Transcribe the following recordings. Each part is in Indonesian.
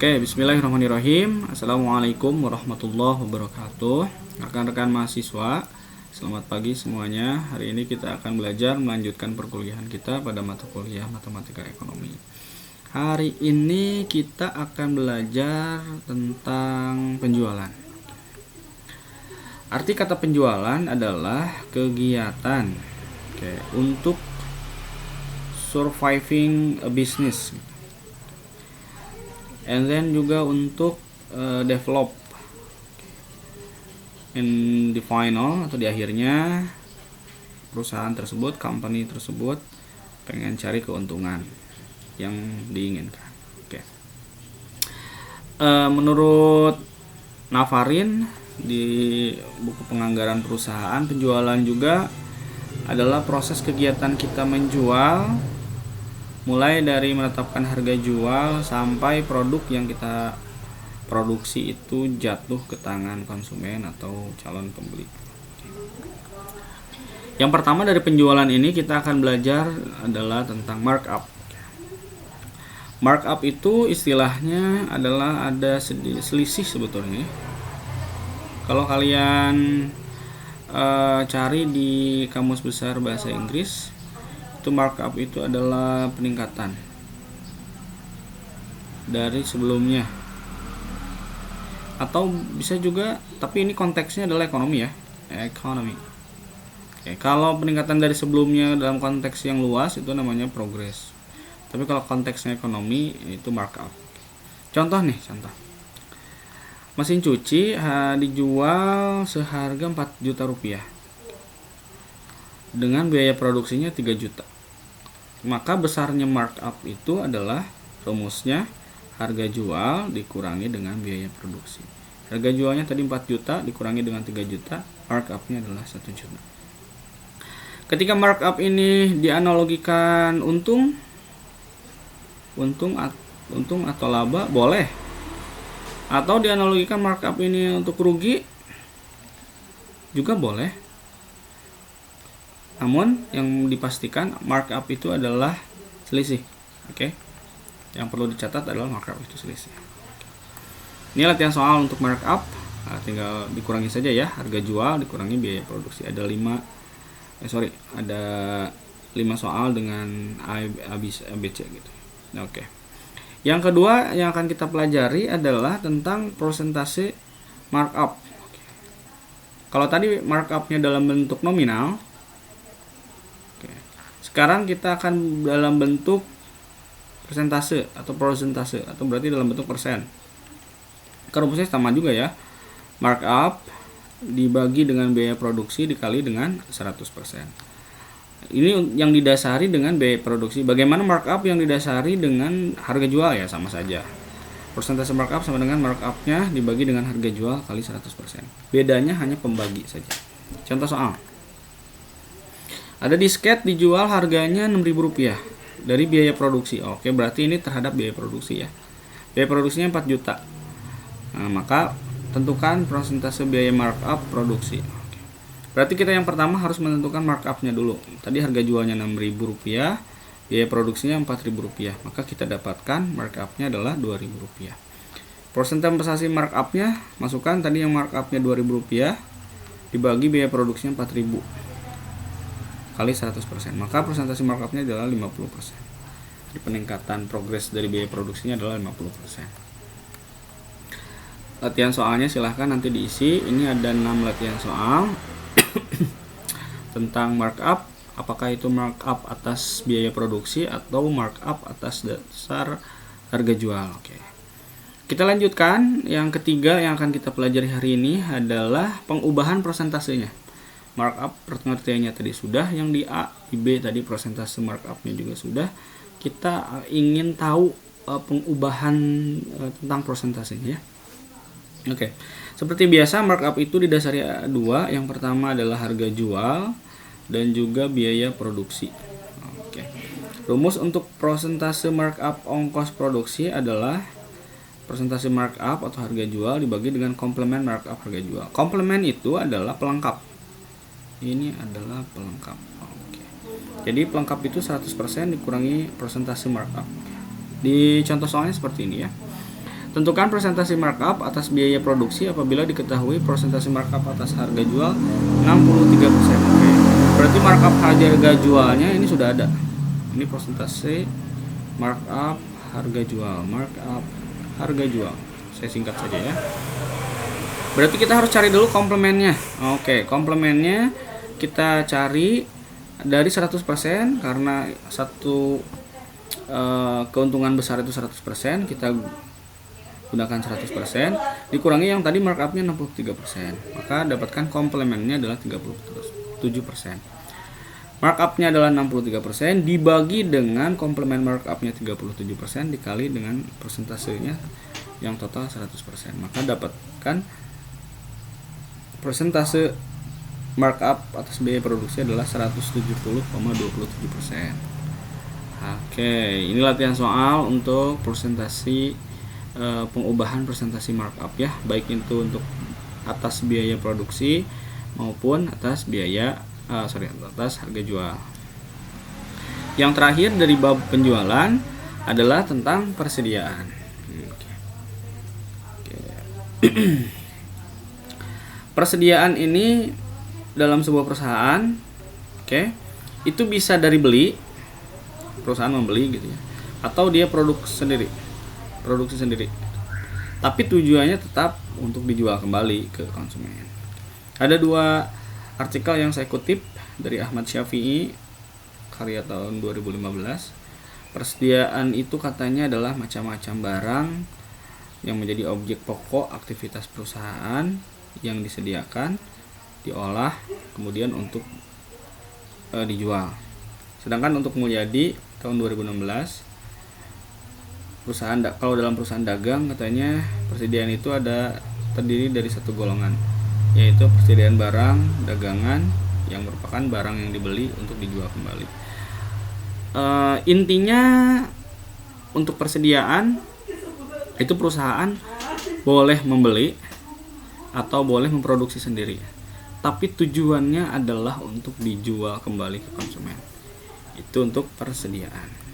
Oke, bismillahirrahmanirrahim. Assalamualaikum warahmatullahi wabarakatuh. Rekan-rekan mahasiswa, selamat pagi semuanya. Hari ini kita akan belajar melanjutkan perkuliahan kita pada mata kuliah Matematika Ekonomi. Hari ini kita akan belajar tentang penjualan. Arti kata penjualan adalah kegiatan untuk surviving a business, and then juga untuk develop in the final atau di akhirnya perusahaan tersebut, company tersebut pengen cari keuntungan yang diinginkan. Menurut Navarin di buku penganggaran perusahaan, penjualan juga adalah proses kegiatan kita menjual, mulai dari menetapkan harga jual sampai produk yang kita produksi itu jatuh ke tangan konsumen atau calon pembeli. Yang pertama dari penjualan ini kita akan belajar adalah tentang markup. Markup itu istilahnya adalah ada selisih sebetulnya. Kalau kalian cari di Kamus Besar Bahasa Inggris, itu markup itu adalah peningkatan dari sebelumnya, atau bisa juga, tapi ini konteksnya adalah ekonomi ya, ekonomi. Kalau peningkatan dari sebelumnya dalam konteks yang luas itu namanya progress, tapi kalau konteksnya ekonomi itu markup. Contoh, mesin cuci dijual seharga 4 juta rupiah dengan biaya produksinya 3 juta. Maka besarnya markup itu adalah rumusnya harga jual dikurangi dengan biaya produksi. Harga jualnya tadi 4 juta dikurangi dengan 3 juta, markupnya adalah 1 juta. Ketika markup ini dianalogikan untung atau laba, boleh. Atau dianalogikan markup ini untuk rugi, juga boleh. Namun yang dipastikan markup itu adalah selisih. Yang perlu dicatat adalah markup itu selisih. Ini latihan soal untuk markup. Tinggal dikurangi saja ya, harga jual dikurangi biaya produksi. Ada 5 soal dengan ABC gitu. Yang kedua yang akan kita pelajari adalah tentang persentase markup. Kalau tadi markupnya dalam bentuk nominal, sekarang kita akan dalam bentuk persentase, atau berarti dalam bentuk persen. Rumusnya sama juga ya, markup dibagi dengan biaya produksi dikali dengan 100%. Ini yang didasari dengan biaya produksi. Bagaimana markup yang didasari dengan harga jual? Ya sama saja, persentase markup sama dengan markupnya dibagi dengan harga jual kali 100%. Bedanya hanya pembagi saja. Contoh soal, ada disket dijual harganya Rp6.000 dari biaya produksi. Berarti ini terhadap biaya produksi ya. Biaya produksinya 4 juta. Maka tentukan persentase biaya markup produksi. Berarti kita yang pertama harus menentukan markupnya dulu. Tadi harga jualnya Rp6.000, biaya produksinya Rp4.000. Maka kita dapatkan markupnya adalah Rp2.000. Persentase markupnya masukkan tadi yang markupnya Rp2.000 dibagi biaya produksinya Rp4.000 kali 100%, maka persentase markupnya adalah 50%. Jadi peningkatan progres dari biaya produksinya adalah 50%. Latihan soalnya silahkan nanti diisi. Ini ada 6 latihan soal tentang markup. Apakah itu markup atas biaya produksi atau markup atas dasar harga jual. Kita lanjutkan. Yang ketiga yang akan kita pelajari hari ini adalah pengubahan persentasenya. Markup pengertiannya tadi sudah, yang di A, di B tadi persentase markupnya juga sudah. Kita ingin tahu pengubahan tentang persentasenya ya. Seperti biasa markup itu didasari dua. Yang pertama adalah harga jual dan juga biaya produksi. Rumus untuk persentase markup ongkos produksi adalah persentase markup atau harga jual dibagi dengan komplemen markup harga jual. Komplemen itu adalah pelengkap. Ini adalah pelengkap. Jadi pelengkap itu 100% dikurangi persentase markup. Di contoh soalnya seperti ini ya. Tentukan persentase markup atas biaya produksi apabila diketahui persentase markup atas harga jual 63%. Oke. Berarti markup harga jualnya ini sudah ada. Ini persentase markup harga jual. Markup harga jual. Saya singkat saja ya. Berarti kita harus cari dulu komplemennya. Oke, komplemennya kita cari dari 100% karena satu keuntungan besar itu 100%, kita gunakan 100%, dikurangi yang tadi markupnya 63%, maka dapatkan komplemennya adalah 37%. Markupnya adalah 63% dibagi dengan komplemen markupnya 37% dikali dengan persentasenya yang total 100%, maka dapatkan persentase markup atas biaya produksi adalah 170,27%. Oke, ini latihan soal untuk presentasi pengubahan presentasi markup ya, baik itu untuk atas biaya produksi maupun atas biaya atas harga jual. Yang terakhir dari bab penjualan adalah tentang persediaan. Persediaan ini dalam sebuah perusahaan, itu bisa dari beli, perusahaan membeli gitu ya, atau dia produksi sendiri. Tapi tujuannya tetap untuk dijual kembali ke konsumen. Ada 2 artikel yang saya kutip dari Ahmad Syafi'i, karya tahun 2015. Persediaan itu katanya adalah macam-macam barang yang menjadi objek pokok aktivitas perusahaan yang disediakan, diolah, kemudian untuk dijual. Sedangkan untuk Mulyadi tahun 2016, kalau dalam perusahaan dagang katanya persediaan itu terdiri dari satu golongan, yaitu persediaan barang dagangan yang merupakan barang yang dibeli untuk dijual kembali. Intinya untuk persediaan itu perusahaan boleh membeli atau boleh memproduksi sendiri, tapi tujuannya adalah untuk dijual kembali ke konsumen. Itu untuk persediaan.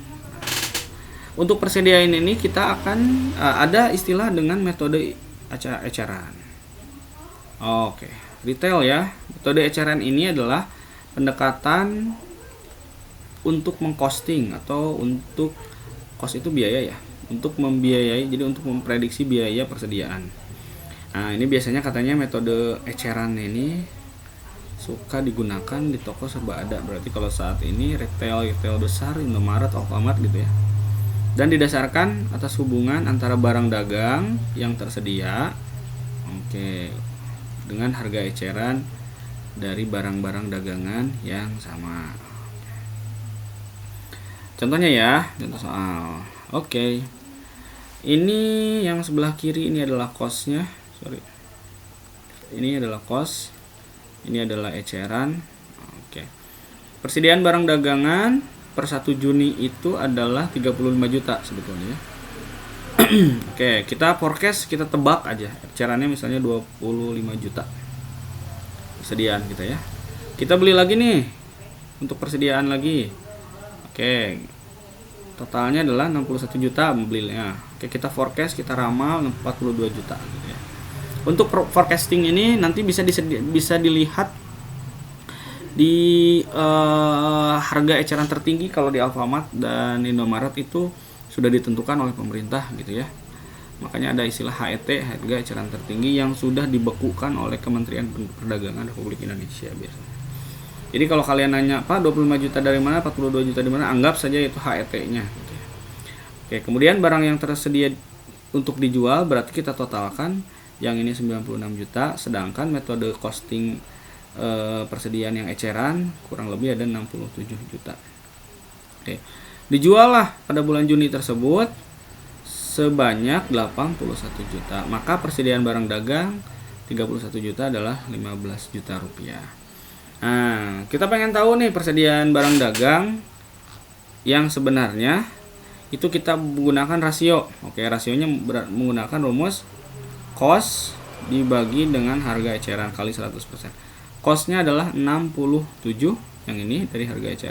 Untuk persediaan ini kita akan ada istilah dengan metode eceran. Oke, retail ya. Metode eceran ini adalah pendekatan untuk mengcosting atau untuk cost itu biaya ya, untuk membiayai, jadi untuk memprediksi biaya persediaan. Nah, ini biasanya katanya metode eceran ini suka digunakan di toko serba ada. Berarti kalau saat ini retail besar, Indomaret, Alfamart gitu ya. Dan didasarkan atas hubungan antara barang dagang yang tersedia dengan harga eceran dari barang-barang dagangan yang sama. Contohnya ya, contoh soal. Ini yang sebelah kiri ini adalah cost-nya. Ini adalah cost. Ini adalah eceran. Persediaan barang dagangan per 1 Juni itu adalah 35 juta sebetulnya. Kita forecast, kita tebak aja. Ecerannya misalnya 25 juta. Persediaan kita ya. Kita beli lagi nih untuk persediaan lagi. Totalnya adalah 61 juta belinya. Kita forecast, kita ramal 42 juta gitu ya. Untuk forecasting ini nanti bisa dilihat di harga eceran tertinggi kalau di Alfamart dan Indomaret itu sudah ditentukan oleh pemerintah gitu ya. Makanya ada istilah HET, harga eceran tertinggi, yang sudah dibekukan oleh Kementerian Perdagangan Republik Indonesia biasanya. Jadi kalau kalian nanya, Pak 25 juta dari mana, 42 juta dari mana, anggap saja itu HET-nya gitu ya. Kemudian barang yang tersedia untuk dijual berarti kita totalkan, yang ini 96 juta, sedangkan metode costing persediaan yang eceran kurang lebih ada 67 juta. Dijual lah pada bulan Juni tersebut sebanyak 81 juta. Maka persediaan barang dagang 31 juta adalah 15 juta rupiah. Nah, kita pengen tahu nih persediaan barang dagang yang sebenarnya itu kita menggunakan rasio. Rasionya menggunakan rumus cost dibagi dengan harga eceran kali 100%. Cost-nya adalah 67, yang ini dari harga eceran.